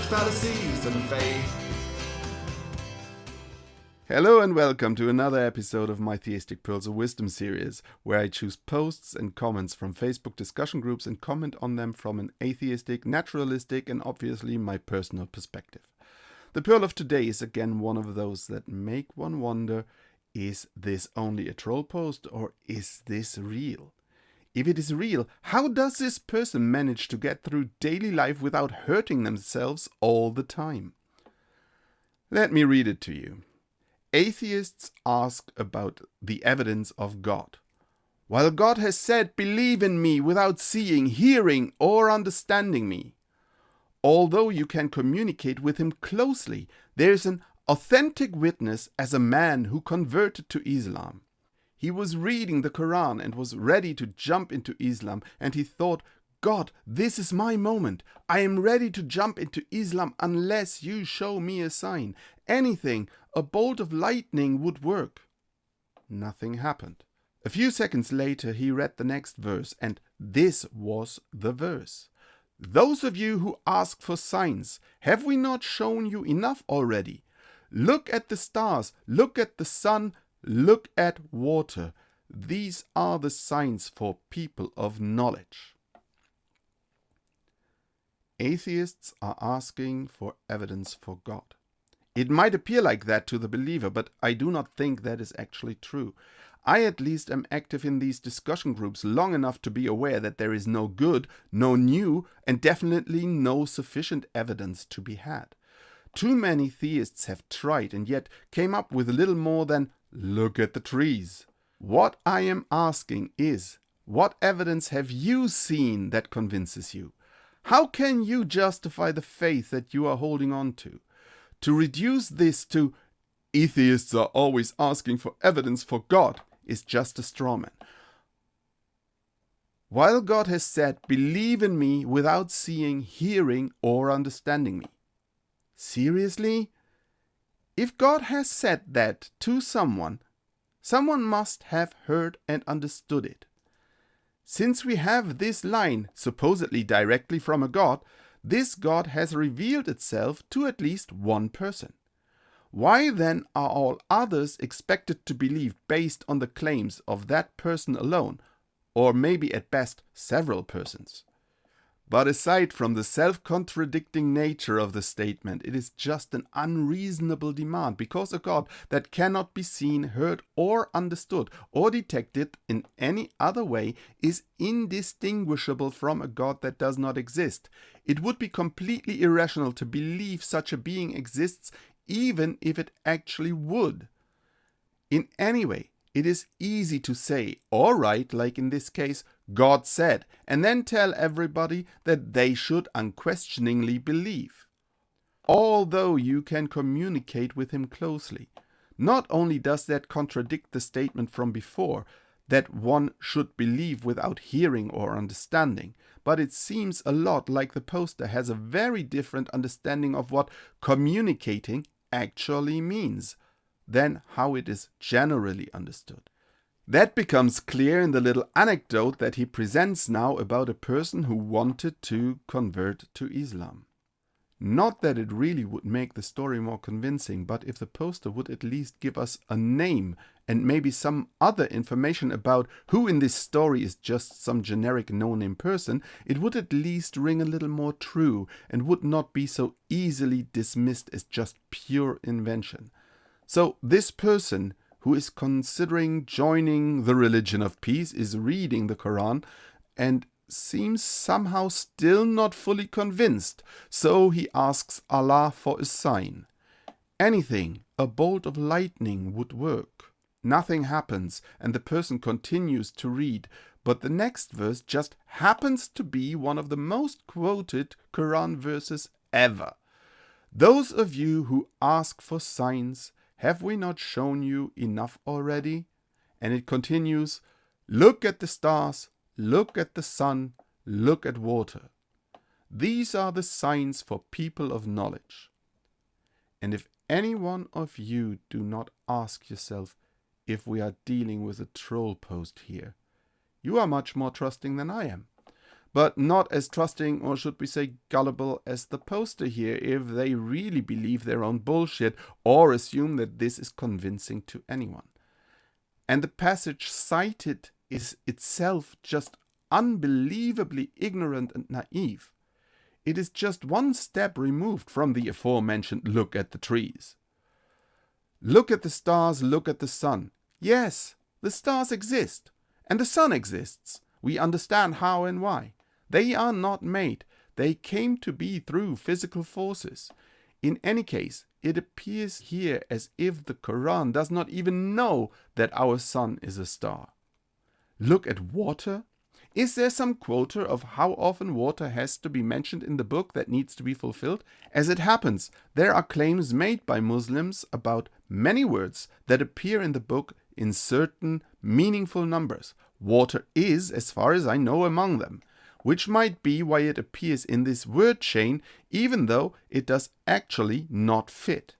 fallacies of the faith. Hello and welcome to another episode of my Theistic Pearls of Wisdom series, where I choose posts and comments from Facebook discussion groups and comment on them from an atheistic, naturalistic, and obviously my personal perspective. The pearl of today is again one of those that make one wonder, is this only a troll post or is this real? If it is real, how does this person manage to get through daily life without hurting themselves all the time? Let me read it to you. Atheists ask about the evidence of God. While God has said, "Believe in me," without seeing, hearing, or understanding me. Although you can communicate with him closely, there is an authentic witness as a man who converted to Islam. He was reading the Qu'ran and was ready to jump into Islam, and he thought, "God, this is my moment. I am ready to jump into Islam unless you show me a sign. Anything, a bolt of lightning would work." Nothing happened. A few seconds later, he read the next verse, and this was the verse. "Those of you who ask for signs, have we not shown you enough already? Look at the stars, look at the sun, look at water. These are the signs for people of knowledge." Atheists are asking for evidence for God. It might appear like that to the believer, but I do not think that is actually true. I at least am active in these discussion groups long enough to be aware that there is no good, no new, and definitely no sufficient evidence to be had. Too many theists have tried and yet came up with little more than, "Look at the trees." What I am asking is, what evidence have you seen that convinces you? How can you justify the faith that you are holding on to? To reduce this to "atheists are always asking for evidence for God" is just a straw man. While God has said, "Believe in me," without seeing, hearing, or understanding me. Seriously? If God has said that to someone, someone must have heard and understood it. Since we have this line, supposedly directly from a God, this God has revealed itself to at least one person. Why then are all others expected to believe based on the claims of that person alone, or maybe at best several persons? But aside from the self-contradicting nature of the statement, it is just an unreasonable demand, because a God that cannot be seen, heard, or understood, or detected in any other way is indistinguishable from a God that does not exist. It would be completely irrational to believe such a being exists, even if it actually would. In any way, it is easy to say, all right, like in this case, God said, and then tell everybody that they should unquestioningly believe. Although you can communicate with him closely, not only does that contradict the statement from before, that one should believe without hearing or understanding, but it seems a lot like the poster has a very different understanding of what communicating actually means than how it is generally understood. That becomes clear in the little anecdote that he presents now about a person who wanted to convert to Islam. Not that it really would make the story more convincing, but if the poster would at least give us a name and maybe some other information about who in this story is just some generic no-name person, it would at least ring a little more true and would not be so easily dismissed as just pure invention. So this person who is considering joining the religion of peace is reading the Quran and seems somehow still not fully convinced, so he asks Allah for a sign. Anything, a bolt of lightning would work. Nothing happens, and the person continues to read, but the next verse just happens to be one of the most quoted Quran verses ever. "Those of you who ask for signs, have we not shown you enough already?" And it continues, "Look at the stars, look at the sun, look at water. These are the signs for people of knowledge." And if any one of you do not ask yourself if we are dealing with a troll post here, you are much more trusting than I am. but not as trusting, or should we say gullible, as the poster here if they really believe their own bullshit or assume that this is convincing to anyone. And the passage cited is itself just unbelievably ignorant and naive. It is just one step removed from the aforementioned look at the trees. Look at the stars, look at the sun. Yes, the stars exist, and the sun exists. We understand how and why. They are not made. They came to be through physical forces. In any case, it appears here as if the Quran does not even know that our sun is a star. Look at water. Is there some quota of how often water has to be mentioned in the book that needs to be fulfilled? As it happens, there are claims made by Muslims about many words that appear in the book in certain meaningful numbers. Water is, as far as I know, among them, which might be why it appears in this word chain, even though it does actually not fit.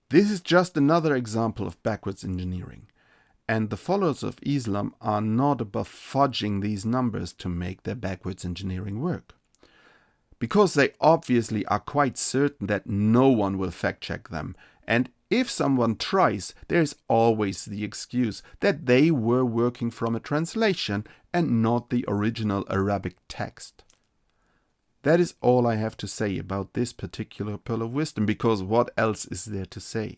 This is just another example of backwards engineering. And the followers of Islam are not above fudging these numbers to make their backwards engineering work. Because they obviously are quite certain that no one will fact-check them, and if someone tries, there is always the excuse that they were working from a translation and not the original Arabic text. That is all I have to say about this particular Pearl of Wisdom, because what else is there to say?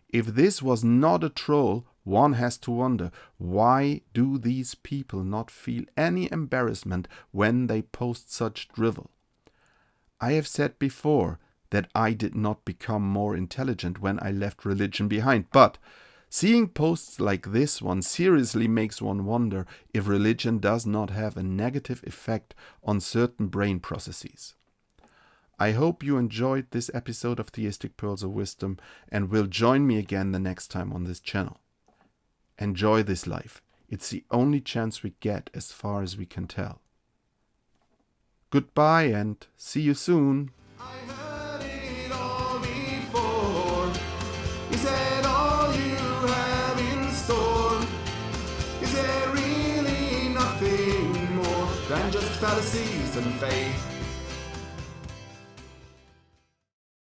If this was not a troll, one has to wonder, why do these people not feel any embarrassment when they post such drivel? I have said before that I did not become more intelligent when I left religion behind, but seeing posts like this one seriously makes one wonder if religion does not have a negative effect on certain brain processes. I hope you enjoyed this episode of Theistic Pearls of Wisdom and will join me again the next time on this channel. Enjoy this life. It's the only chance we get as far as we can tell. Goodbye and see you soon. I heard it all before. Is that all you have in store? Is there really nothing more than just fallacies and faith?